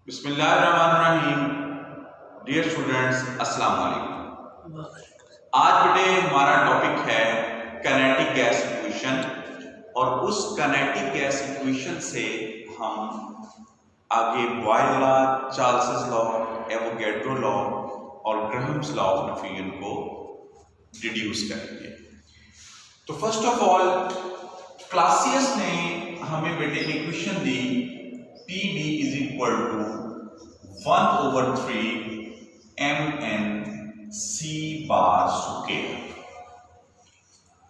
बिस्मिल्लाहिर्रहमानिर्रहीम। Dear students, अस्सलाम वालेकुम। आज बेटे हमारा टॉपिक है काइनेटिक गैस इक्वेशन, और उस काइनेटिक गैस इक्वेशन से हम आगे Boyle law, Charles law, Avogadro law और ग्राहम्स लॉ ऑफ डिफ्यूजन को डिड्यूस करेंगे। तो फर्स्ट ऑफ ऑल क्लासियस ने हमें बेटे इक्वेशन दी PV is equal to 1/3 mn C bar square.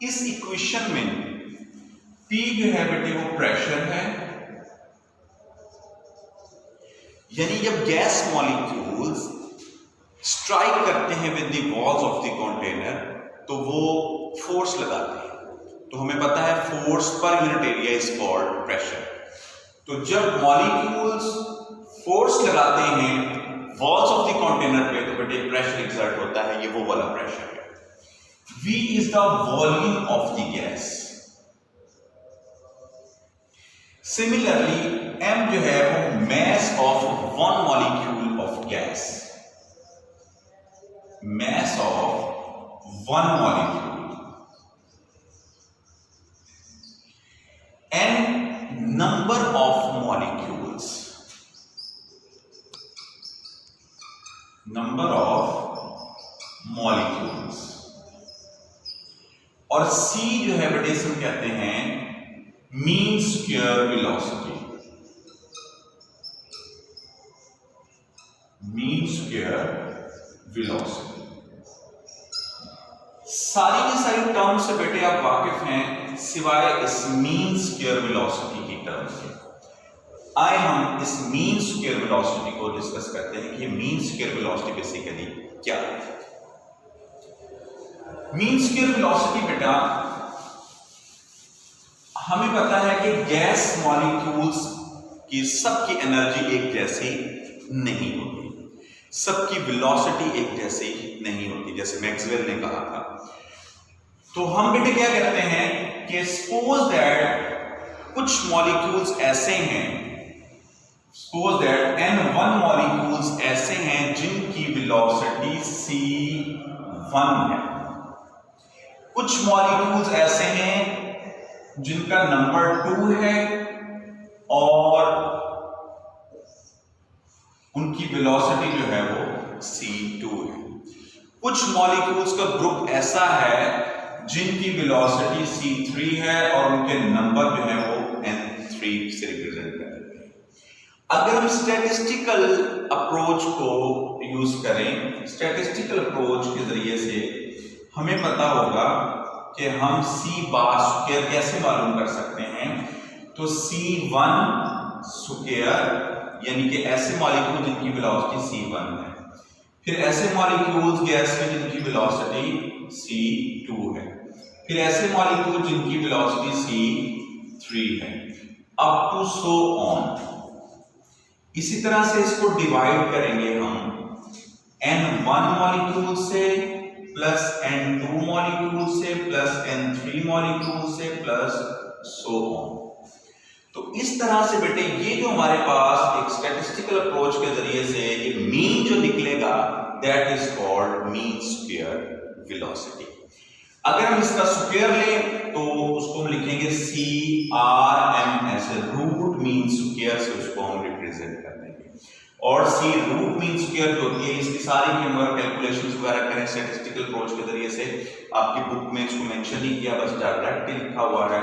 इस इक्वेशन में P जो है बेटे वो प्रेशर है, यानी जब गैस मॉलिक्यूल्स स्ट्राइक करते हैं with the walls of the container तो वो फोर्स लगाते हैं। तो हमें पता है force per unit area is called pressure. तो जब मॉलिक्यूल्स फोर्स लगाते हैं वॉल्स ऑफ द कंटेनर पे तो बेटे प्रेशर एक्सर्ट होता है, ये वो वाला प्रेशर है। V is the volume of the gas. Similarly M जो है वो mass of one molecule of gas, mass of one molecule, and number of molecules, number of molecules, और C जो है बेटे इसे हम कहते हैं mean square velocity, mean square velocity. सारी की सारी टर्म से बेटे आप वाकिफ हैं सिवाय इस मीन स्क्वायर वेलोसिटी की टर्म के। आए हम इस मीन स्क्वायर वेलोसिटी को डिस्कस करते हैं कि मीन स्क्वायर वेलोसिटी बेसिकली क्या है। मीन स्क्वायर वेलोसिटी बेटा हमें पता है कि गैस मॉलिक्यूल्स की सबकी एनर्जी एक जैसी नहीं होती, सबकी वेलोसिटी एक जैसी नहीं होती, जैसे मैक्सवेल ने कहा था। तो हम बेटे क्या कहते हैं कि सपोज दैट कुछ मॉलिक्यूल्स ऐसे हैं, सपोज दैट n1 मॉलिक्यूल्स ऐसे हैं जिनकी वेलोसिटी c1 है, कुछ मॉलिक्यूल्स ऐसे हैं जिनका नंबर 2 है और उनकी वेलोसिटी जो है वो c2 है। कुछ मॉलिक्यूल्स का ग्रुप ऐसा है जिनकी वेलोसिटी c3 है और उनके नंबर जो है वो n3 से रिप्रेजेंट करते हैं। अगर हम स्टैटिस्टिकल अप्रोच को यूज करें, स्टैटिस्टिकल अप्रोच के जरिए से हमें पता होगा कि हम C बार स्क्वायर कैसे मालूम कर सकते हैं। तो C1 स्क्वायर यानी कि ऐसे मॉलिक्यूल जिनकी वेलोसिटी c1 है, फिर ऐसे मॉलिक्यूल्स गैस में जिनकी वेलोसिटी c2 है, फिर ऐसे मॉलिक्यूल जिनकी वेलोसिटी c3 है, अप टू सो ऑन। इसी तरह से इसको डिवाइड करेंगे हम n1 मॉलिक्यूल से प्लस n2 मॉलिक्यूल से प्लस n3 मॉलिक्यूल से प्लस सो ऑन। तो इस तरह से बेटे ये जो हमारे पास एक स्टैटिस्टिकल अप्रोच के जरिए से एक मीन जो निकलेगा that is called mean square velocity. अगर हम इसका स्क्वायर लें तो उसको हम लिखेंगे CRM ऐसे रूट मीन स्क्वायर से उसको हम रिप्रेजेंट कर देंगे। और C रूट मीन स्क्वायर जो होती है इसकी सारी की हम कैलकुलेशंस वगैरह करें स्टैटिस्टिकल अप्रोच के जरिए से, आपकी बुक में इसको मेंशन नहीं किया, बस डायरेक्ट लिखा हुआ है।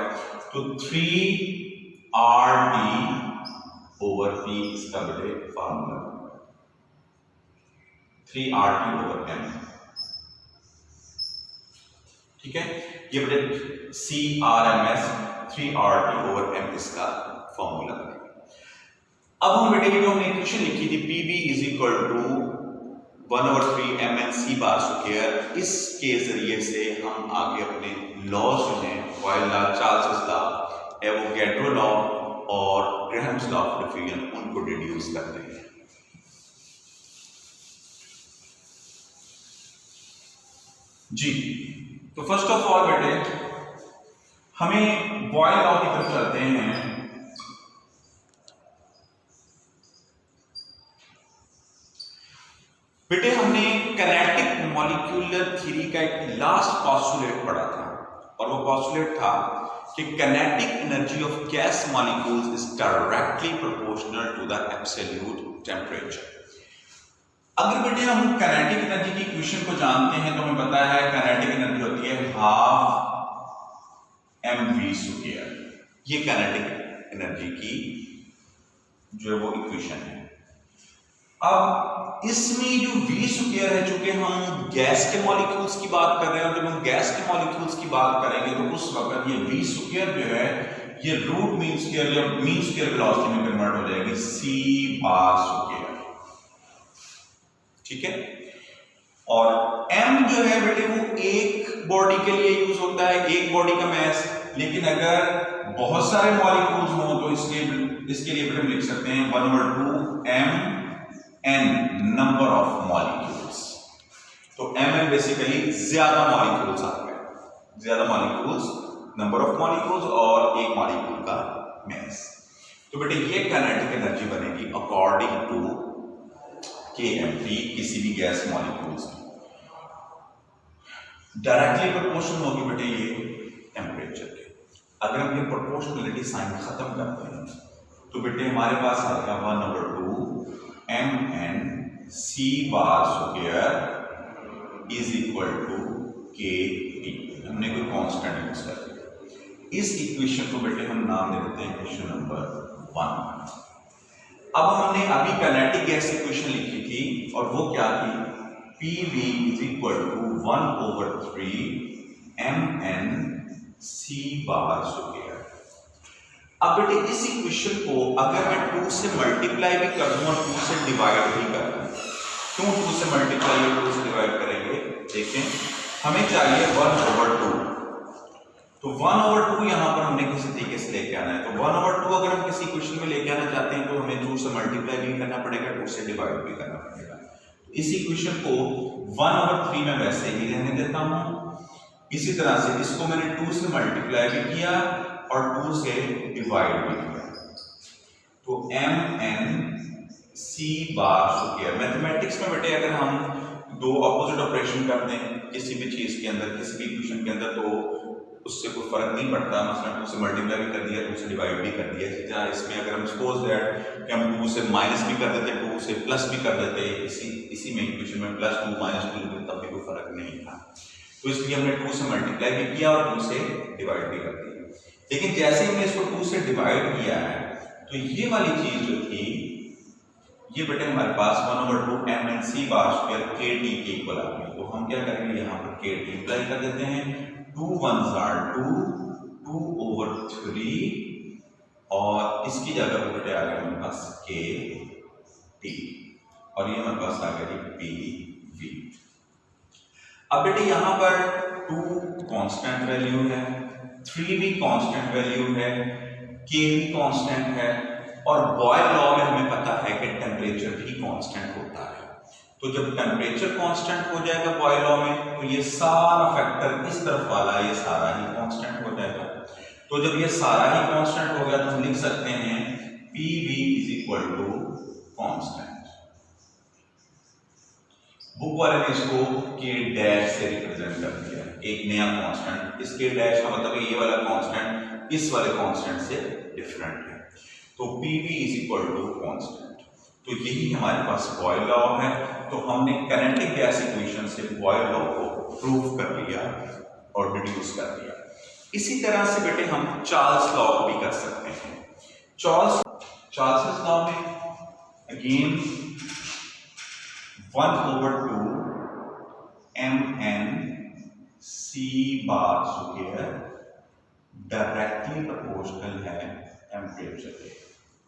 तो 3RT/P इसका बेटे फार्मूला, 3RT/M। ठीक है, ये बेटे CRMS 3RT/M इसका फॉर्मूला है। अब हम बेटे जो हमने इक्वेशन लिखी थी PV is equal to 1/3 mn C bar square, इसके जरिए से हम आगे अपने लॉज जो हैं Boyle law, Charles law, Avogadro law और ग्राहम्स लॉ ऑफ डिफ्यूजन उनको डिड्यूस करते हैं। जी, तो फर्स्ट ऑफ ऑल बेटे हमें बॉयल लॉ की तरफ चलते हैं। बेटे हमने कैनेटिक मॉलिक्यूलर थ्योरी का एक लास्ट पोस्टुलेट पढ़ा था और वो पोस्टुलेट था कि kinetic energy of gas molecules is directly proportional to the absolute temperature. अगर बेटे हम कैनेटिक एनर्जी की इक्वेशन को जानते हैं तो हमें पता है कैनेटिक एनर्जी होती है हाफ mv स्क्वायर। ये कैनेटिक एनर्जी की जो है वो इक्वेशन है। अब इसमें जो v स्क्वायर है, चूंकि हम गैस के मॉलिक्यूल्स की बात कर रहे हैं और जब हम गैस के मॉलिक्यूल्स की बात करेंगे तो उस वक्त ये v स्क्वायर जो है ये रूट मीन स्क्वायर या मीन स्क्वायर वेलोसिटी में कन्वर्ट हो जाएगी c बार स्क्वायर। ठीक है। और m जो है बेटे वो एक बॉडी के लिए यूज होता है, एक बॉडी का मास। लेकिन अगर बहुत सारे मॉलिक्यूल्स हों तो इसके लिए बेटे हम लिख सकते हैं 1/2 m n number of molecules. तो ml बेसिकली ज्यादा मॉलिक्यूल्स आ गए, ज्यादा मॉलिक्यूल्स, नंबर ऑफ मॉलिक्यूल्स और एक मॉलिक्यूल का मास। तो बेटे ये काइनेटिक एनर्जी बनेगी अकॉर्डिंग टू kMp किसी भी गैस मॉलिक्यूल्स की। डायरेक्टली प्रोपोर्शनल होगी बेटे ये टेम्परेचर के। अगर हम ये प्रोपोर्शनलिटी साइन खत्म करते हैं तो बेटे हमारे पास आएगा 1/2 mn c bar square is equal to kT। हमने कोई कांस्टेंट यूज कर दिया। इस इक्वेशन को बेटे हम नाम दे देते हैं इक्वेशन नंबर 1। अब हमने अभी काइनेटिक गैस इक्वेशन लिखी थी और वो क्या थी, PV is equal to 1/3 mn c bar square. अब बेटे इस इक्वेशन को अगर मैं 2 से मल्टीप्लाई भी कर दूं और 2 से डिवाइड भी कर दूं, क्यों 2 से मल्टीप्लाई और 2 से डिवाइड करेंगे, देखें हमें चाहिए 1/2। तो 1/2 यहां पर हमने किसी तरीके से लेके आना है। तो 1/2 अगर हम किसी इक्वेशन में लेके आना चाहते हैं तो हमें 2 से मल्टीप्लाई भी करना पड़ेगा, 2 से डिवाइड भी करना पड़ेगा। तो इस इक्वेशन को 1/3 में वैसे ही रहने देता हूं। इसी तरह से इसको मैंने 2 से मल्टीप्लाई भी किया और 2 से डिवाइड भी किया। तो mn c bar square. Mathematics में बेटे अगर हम दो ऑपोजिट ऑपरेशन करते हैं किसी भी चीज के अंदर, किसी भी इक्वेशन के अंदर, तो उससे कोई फर्क नहीं पड़ता। मतलब 2 से मल्टीप्लाई भी कर दिया, 2 से डिवाइड भी कर दिया। इसी तरह इसमें अगर हम सपोज दैट कि हम 2 से माइनस भी कर देते, 2 से प्लस भी कर देते, इसी में इक्वेशन में +2 -2 तब भी कोई फर्क नहीं था। तो इसलिए हमने 2 से मल्टीप्लाई भी किया और 2 से डिवाइड भी कर दिया। लेकिन जैसे हमने इसको 2 से डिवाइड किया है तो ये वाली चीज जो थी ये बेटे हमारे पास 1/2 mn c bar square kT के इक्वल आ गई। तो हम क्या करेंगे, यहाँ पर kT अप्लाई कर देते हैं। 2 1s are 2, 2/3 और इसकी जगह पर बेटे आ गया हमारे पास kT और ये हमारे पास आ गया PV। अब बेटे यहाँ पर 2 कांस्टेंट वैल्यू है, 3 भी कांस्टेंट वैल्यू है, k भी कांस्टेंट है और बॉयल लॉ में हमें पता है कि टेम्परेचर भी कांस्टेंट होता है। तो जब टेम्परेचर कांस्टेंट हो जाएगा बॉयल लॉ में तो ये सारा फैक्टर इस तरफ वाला ये सारा ही कांस्टेंट हो जाएगा। तो जब ये सारा ही कांस्टेंट हो गया तो हम लिख सकते हैं PV is equal to constant. Book वाले ने इसको k डैश से रिप्रेजेंट कर दिया, एक नया कांस्टेंट। इस k डैश का मतलब ये वाला कांस्टेंट इस वाले कांस्टेंट से डिफरेंट है। तो PV is equal to constant. तो यही हमारे पास बॉयल लॉ है। तो हमने काइनेटिक गैस इक्वेशन से बॉयल लॉ को प्रूव कर लिया और डिड्यूस कर दिया। इसी तरह से बेटे हम चार्ल्स लॉ को भी कर सकते हैं। चार्ल्स लॉ में again 1/2 mn c bar square directly proportional है टेम्परेचर के,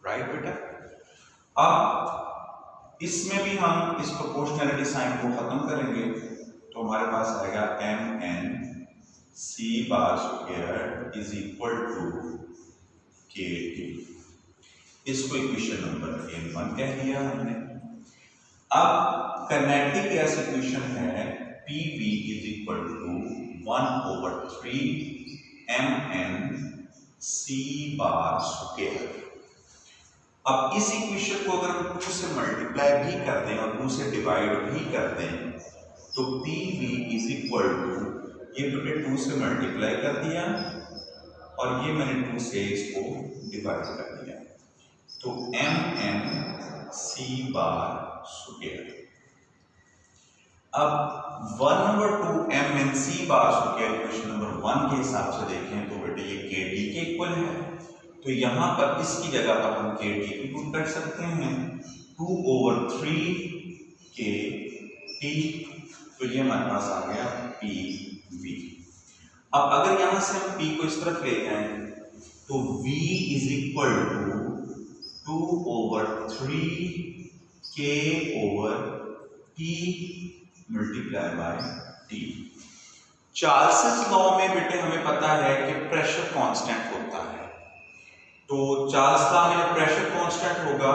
राइट बेटा। अब इसमें भी हम इस प्रोपोर्शनैलिटी साइन को खत्म करेंगे तो हमारे पास आएगा mn c bar square is equal to kT। इसको इक्वेशन नंबर 1 कह दिया हमने। अब काइनेटिक गैस इक्वेशन है PV is equal to 1/3 mn c bar square. अब इस इक्वेशन को अगर हम 2 से मल्टीप्लाई भी कर दें और 2 से डिवाइड भी कर दें तो P V is equal to, ये मैंने 2 से मल्टीप्लाई कर दिया और ये मैंने 2 से इसको डिवाइड कर दिया, तो एम एन सी बार स्क्वायर। अब 1/2 M N C bar square equation number 1 के हिसाब से देखें तो बेटे ये के डी के इक्वल है, तो यहां पर इसकी जगह पर हम के डी की पुट कर सकते हैं 2/3 के टी, तो ये हमारे पास आ गया पी वी। अब अगर यहां से हम पी को इस तरफ ले जाएं तो v इज इक्वल टू 2/3 के over T multiply by T. Charles law में बेटे हमें पता है कि प्रेशर कांस्टेंट होता है, तो चार्ल्स लॉ में प्रेशर कांस्टेंट होगा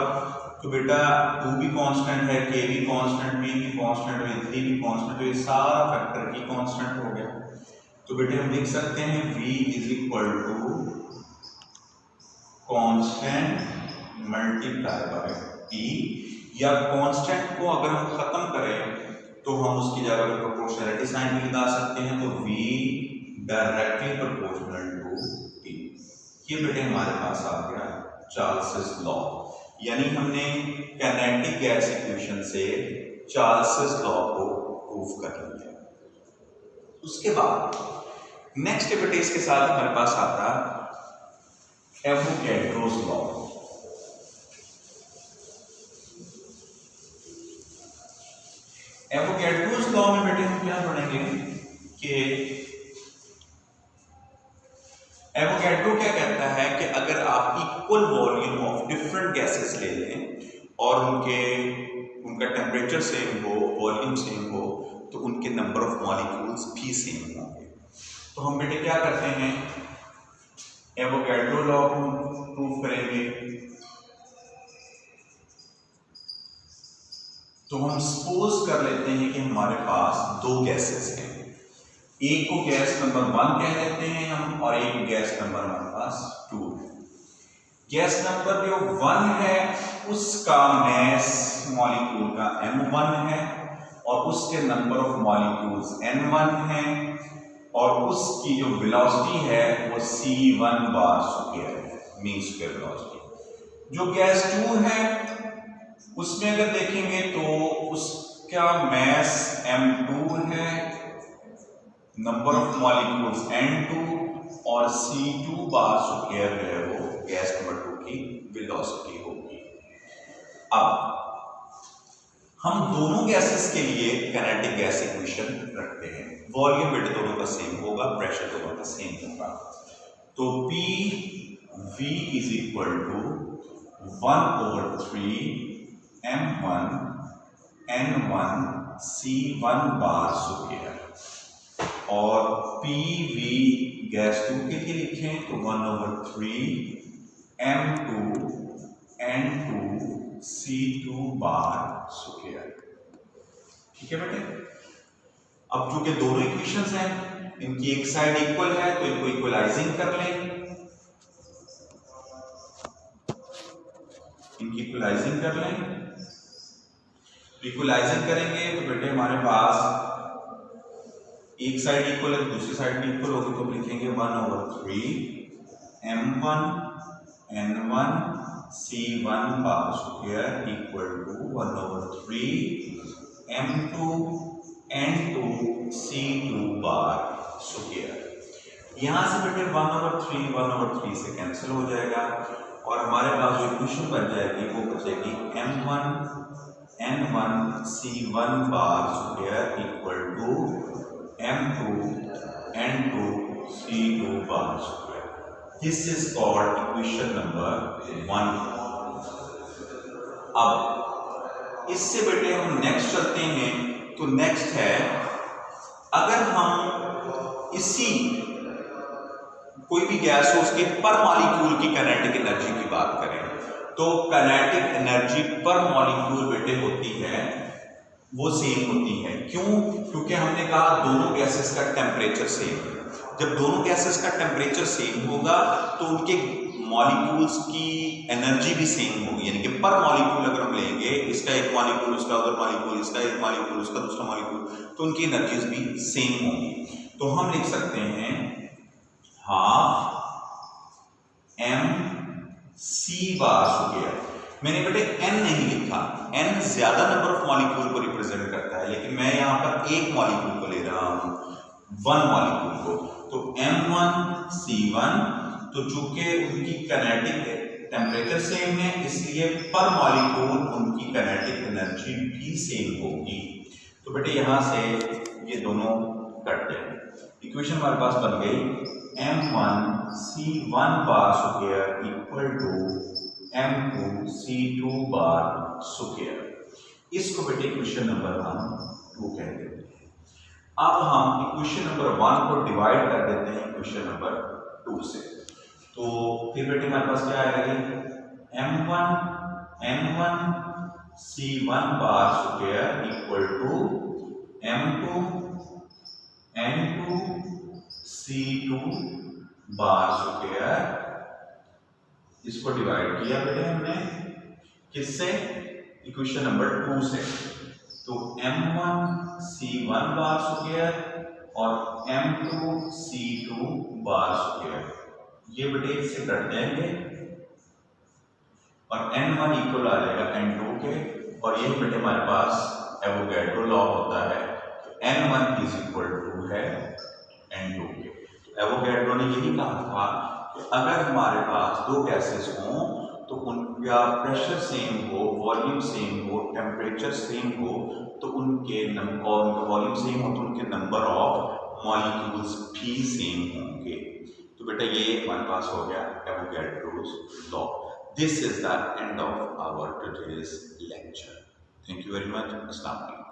तो बेटा 2 भी कांस्टेंट है, k भी कांस्टेंट, v भी कांस्टेंट है, 3 भी कांस्टेंट, तो ये सारा फैक्टर की कांस्टेंट हो गया। तो बेटे हम लिख सकते हैं v is equal to constant multiply by t, या कांस्टेंट को अगर हम खत्म करें तो हम उसकी जगह पर प्रोपोर्शनलिटी साइन भी लगा सकते हैं, तो v directly proportional to t। ये बेटे हमारे पास आ गया चार्ल्स लॉ, यानी हमने काइनेटिक गैस इक्वेशन से चार्ल्स लॉ को प्रूव कर लिया। उसके बाद नेक्स्ट बेटे इसके साथ हमारे पास आता एवोगैड्रोस लॉ। एवोगैड्रोस लॉ में बेटे हम क्या पढ़ेंगे कि एवोगैड्रो क्या कहता है कि अगर आप equal volume of different gases ले लें और उनका टेम्परेचर सेम हो, वॉल्यूम सेम हो, तो उनके नंबर ऑफ मॉलिक्यूल्स भी सेम होंगे। तो हम बेटे क्या करते हैं, एवोगैड्रो लॉ को प्रूव करेंगे। तो हम सपोज कर लेते हैं कि हमारे पास 2 गैसेस हैं, एक को गैस नंबर 1 कह लेते हैं हम और एक गैस नंबर हमारे पास 2 है। गैस नंबर जो 1 है उसका मास मॉलिक्यूल का m1 है और उसके नंबर ऑफ मॉलिक्यूल्स n1 है और उसकी जो वेलोसिटी है वो c1 बार स्क्वायर है, मीन स्क्वायर वेलोसिटी। जो गैस 2 है उसमें अगर देखेंगे तो उसका मास m2 है, नंबर ऑफ मॉलिक्यूल्स n2 और c2 बार स्क्वायर है वो गैस नंबर 2 की वेलोसिटी होगी। अब हम दोनों गैसेस के लिए काइनेटिक गैस इक्वेशन रखते हैं, वॉल्यूम बेटे दोनों का सेम होगा, प्रेशर दोनों का सेम होगा, तो P V is equal to 1/3 m1 n1 c1 bar square और पी वी गैस 2 के लिए लिखें तो 1/3 m2 n2 c2 bar square. ठीक है बेटे। अब चूंकि दोनों इक्वेशंस हैं, इनकी एक साइड इक्वल है तो इनको इक्वलाइजिंग कर लें, इनकी इक्वलाइजिंग कर लें। इक्वलाइजिंग करेंगे तो बेटे हमारे पास एक साइड इक्वल है, दूसरी साइड भी इक्वल होगी, तो लिखेंगे 1/3 m1 n1 c1 bar square equal to 1/3 m2 n2 c2 bar square. यहां से बेटे 1/3 से कैंसिल हो जाएगा और हमारे पास जो इक्वेशन बन जाएगी वो बचेगी m1 n1 c1 bar square equal to m2 n2 c2 bar square. This is called equation number 1। अब इससे बेटे हम नेक्स्ट चलते हैं, तो नेक्स्ट है अगर हम इसी कोई भी गैस हो उसके पर मॉलिक्यूल की काइनेटिक एनर्जी की बात करें तो काइनेटिक एनर्जी पर मॉलिक्यूल बेटे होती है वो सेम होती है। क्यों? क्योंकि हमने कहा दोनों गैसेस का टेम्परेचर सेम है। जब दोनों गैसेस का टेम्परेचर सेम होगा तो उनके मॉलिक्यूल्स की एनर्जी भी सेम होगी, यानी कि पर मॉलिक्यूल अगर हम लेंगे, इसका एक मॉलिक्यूल, उसका अदर मॉलिक्यूल, इसका एक मॉलिक्यूल, उसका दूसरा मॉलिक्यूल, तो उनकी एनर्जीज भी सेम होंगी। तो हम लिख सकते हैं हाफ mc बार स्क्वायर। मैंने बेटे n नहीं लिखा, n ज्यादा नंबर ऑफ मॉलिक्यूल को रिप्रेजेंट करता है, लेकिन मैं यहां पर एक मॉलिक्यूल को ले रहा हूं, वन मॉलिक्यूल को। तो m1c1, तो चूंकि उनकी काइनेटिक टेम्परेचर सेम है, इसलिए पर मॉलिक्यूल उनकी काइनेटिक एनर्जी भी सेम होगी। तो बेटे यहां से ये दोनों कटते हैं, इक्वेशन हमारे पास बन गई m1c1 bar square equal to m2c2 bar square. इसको बेटे इक्वेशन नंबर हम 2 कहते हैं। अब हम इक्वेशन नंबर 1 को डिवाइड कर देते हैं इक्वेशन नंबर 2 से। तो फिर बेटे हमारे पास क्या आएगा, m1c1 bar square equal to m2n2c2 bar square. इसको डिवाइड किया बेटे हमने किससे, इक्वेशन नंबर 2 से। तो m1c1 बार स्क्वायर और m2c2 बार स्क्वायर, ये बेटे इससे कट जाएंगे और n1 इक्वल आ जाएगा n2 के, और ये बेटे हमारे पास एवोगैड्रो लॉ होता है, तो n1 इज इक्वल टू है n2 के। तो एवोगैड्रो ने यही कहा था कि अगर हमारे पास दो गैसेस हों तो उनका प्रेशर सेम हो, वॉल्यूम सेम हो, टेम्परेचर सेम हो, तो उनके वॉल्यूम सेम हो तो उनके नंबर ऑफ मॉलिक्यूल्स भी सेम होंगे। तो बेटा ये हमारे पास हो गया Avogadro's law. This is the end of our today's lecture. Thank you very much. अस्सलाम वालेकुम।